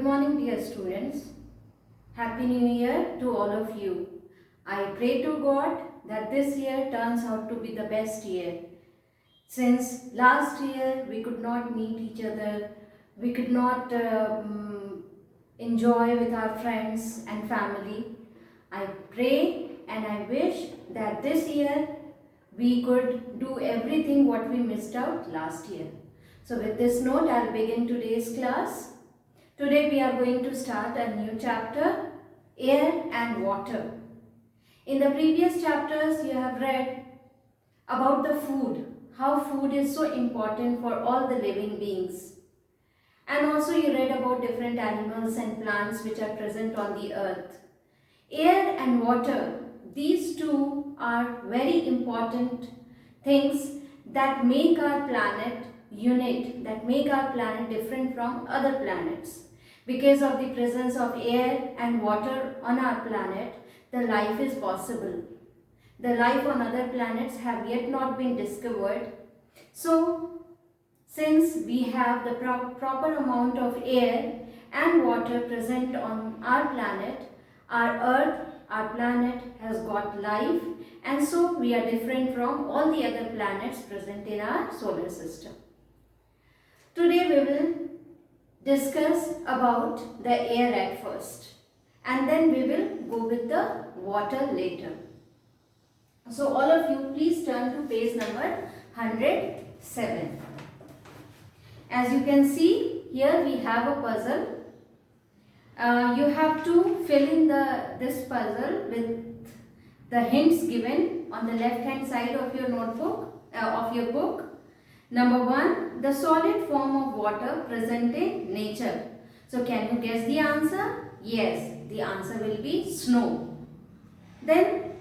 morning, dear students. Happy New Year to all of you. I pray to God that this year turns out to be the best year. Since last year we could not meet each other, we could not enjoy with our friends and family. I pray and I wish that this year we could do everything what we missed out last year. So with this note, I'll begin today's class. Today we are going to start a new chapter, Air and Water. In the previous chapters you have read about the food, how food is so important for all the living beings. And also you read about different animals and plants which are present on the earth. Air and water, these two are very important things that make our planet unique, that make our planet different from other planets. Because of the presence of air and water on our planet, the life is possible. The life on other planets have yet not been discovered. So, since we have the proper amount of air and water present on our planet, our Earth, our planet has got life, and so we are different from all the other planets present in our solar system. Today we will discuss about the air at first, and then we will go with the water later. So all of you please turn to page number 107. As you can see, here we have a puzzle. You have to fill in this puzzle with the hints given on the left hand side of your notebook, of your book. Number 1, the solid form of water present in nature. So can you guess the answer? Yes, the answer will be snow. Then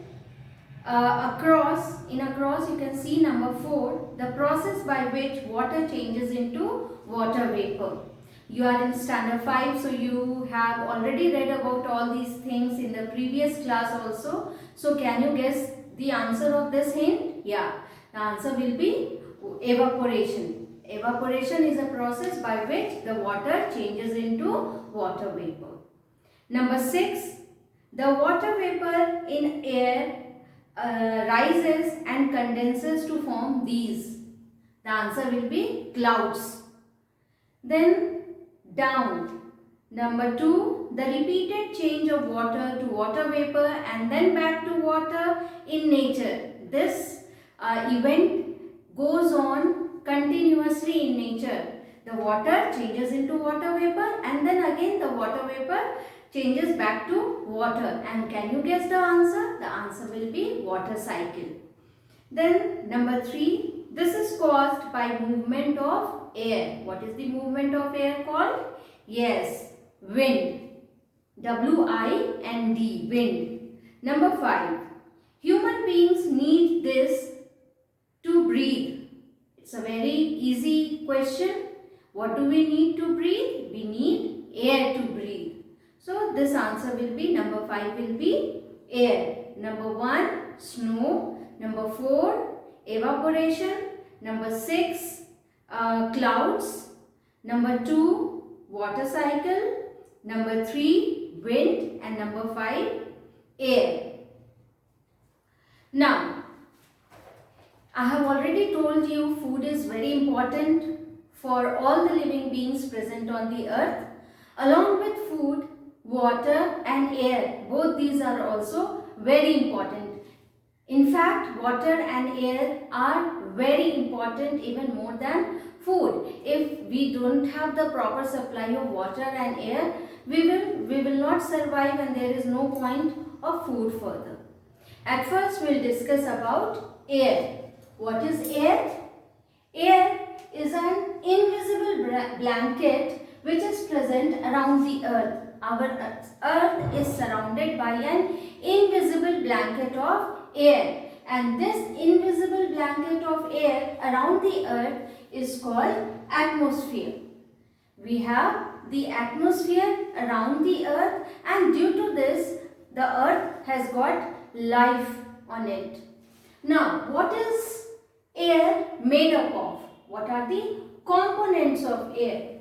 across you can see number 4, the process by which water changes into water vapor. You are in standard 5, so you have already read about all these things in the previous class also. So can you guess the answer of this hint? Yeah, the answer will be evaporation. Evaporation is a process by which the water changes into water vapor. Number 6, the water vapor in air rises and condenses to form these. The answer will be clouds. Then down. Number 2, the repeated change of water to water vapor and then back to water in nature. This event goes on continuously in nature. The water changes into water vapor and then again the water vapor changes back to water. And can you guess the answer? The answer will be water cycle. Then number 3, this is caused by movement of air. What is the movement of air called? Yes, wind. W-I-N-D, wind. Number 5, human beings need this to breathe. It's a very easy question. What do we need to breathe? We need air to breathe. So this answer will be, number 5 will be air. Number 1, snow. Number 4, evaporation. Number 6, clouds. Number 2, water cycle. Number 3, wind. And number 5, air. Now, I have already told you food is very important for all the living beings present on the earth. Along with food, water and air, both these are also very important. In fact, water and air are very important, even more than food. If we don't have the proper supply of water and air, we will not survive, and there is no point of food further. At first, we'll discuss about air. What is air? Air is an invisible blanket which is present around the earth. Our earth is surrounded by an invisible blanket of air, and this invisible blanket of air around the earth is called atmosphere. We have the atmosphere around the earth, and due to this the earth has got life on it. Now, what is air made up of? What are the components of air?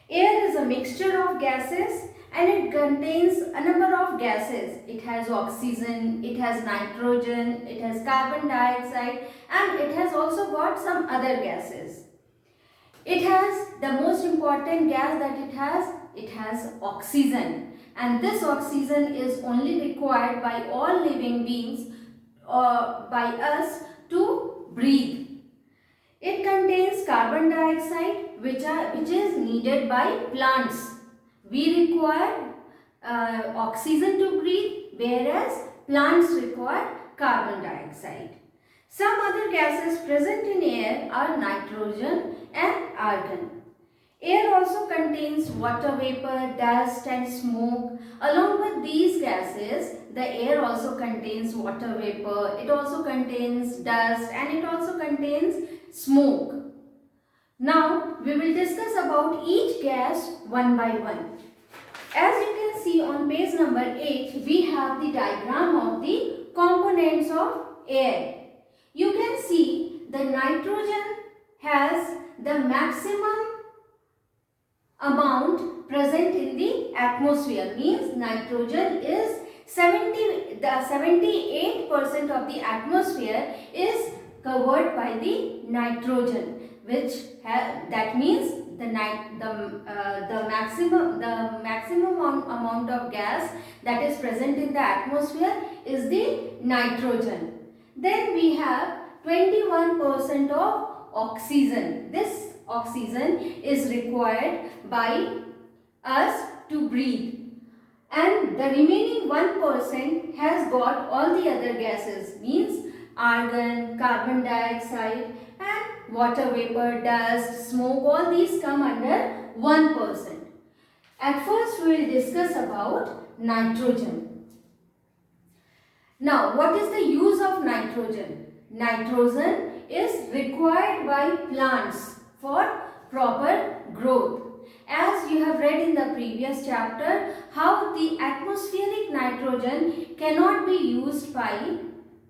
Air is a mixture of of gases and it contains a number of gases. It has oxygen, it has nitrogen, it has carbon dioxide, and it has also got some other gases. It has the most important gas that it has oxygen, and this oxygen is only required by all living beings or by us to breathe. It contains carbon dioxide which is needed by plants. We require oxygen to breathe, whereas plants require carbon dioxide. Some other gases present in air are nitrogen and argon. Air also contains water vapor, dust and smoke. Along with these gases, the air also contains water vapor, it also contains dust and it also contains smoke. Now, we will discuss about each gas one by one. As you can see on page number 8, we have the diagram of the components of air. You can see the nitrogen has the maximum amount present in the atmosphere, means nitrogen is 78% of the atmosphere is covered by the nitrogen, which that means the maximum amount of gas that is present in the atmosphere is the nitrogen. Then we have 21% of oxygen. This oxygen is required by us to breathe, and the remaining 1% has got all the other gases, means argon, carbon dioxide and water vapor, dust, smoke, all these come under 1%. At first we will discuss about nitrogen. Now, what is the use of nitrogen? Nitrogen is required by plants for proper growth. As you have read in the previous chapter, how the atmospheric nitrogen cannot be used by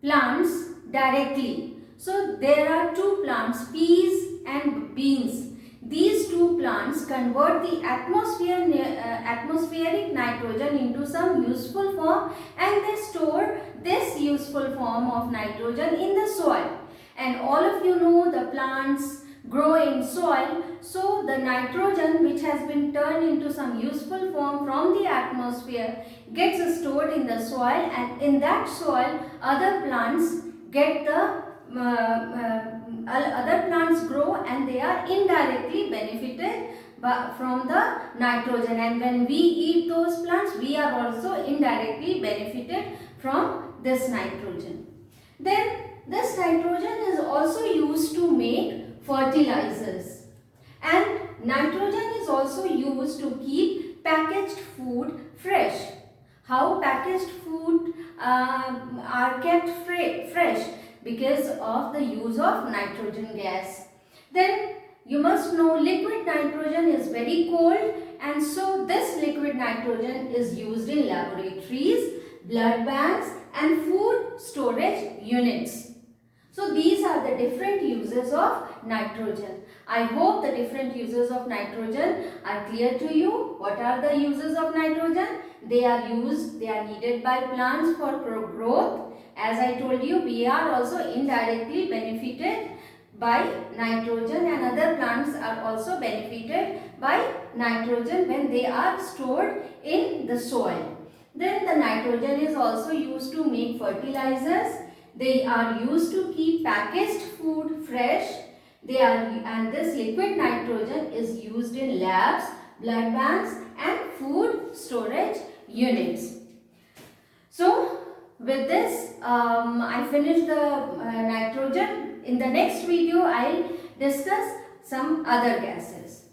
plants directly. So, there are two plants, peas and beans. These two plants convert the atmospheric nitrogen into some useful form, and they store this useful form of nitrogen in the soil. And all of you know the plants grow in soil, so the nitrogen which has been turned into some useful form from the atmosphere gets stored in the soil, and in that soil other plants get the other plants grow, and they are indirectly benefited from the nitrogen, and when we eat those plants we are also indirectly benefited from this nitrogen. Then this nitrogen is also used to make fertilizers, and nitrogen is also used to keep packaged food fresh. How packaged food are kept fresh? Because of the use of nitrogen gas. Then you must know liquid nitrogen is very cold, and so this liquid nitrogen is used in laboratories, blood banks and food storage units. So these are the different uses of nitrogen. I hope the different uses of nitrogen are clear to you. What are the uses of nitrogen? They are needed by plants for growth. As I told you, we are also indirectly benefited by nitrogen, and other plants are also benefited by nitrogen when they are stored in the soil. Then the nitrogen is also used to make fertilizers. They are used to keep packaged food fresh. And this liquid nitrogen is used in labs, blood banks and food storage units. So with this, I finished the nitrogen. In the next video, I'll discuss some other gases.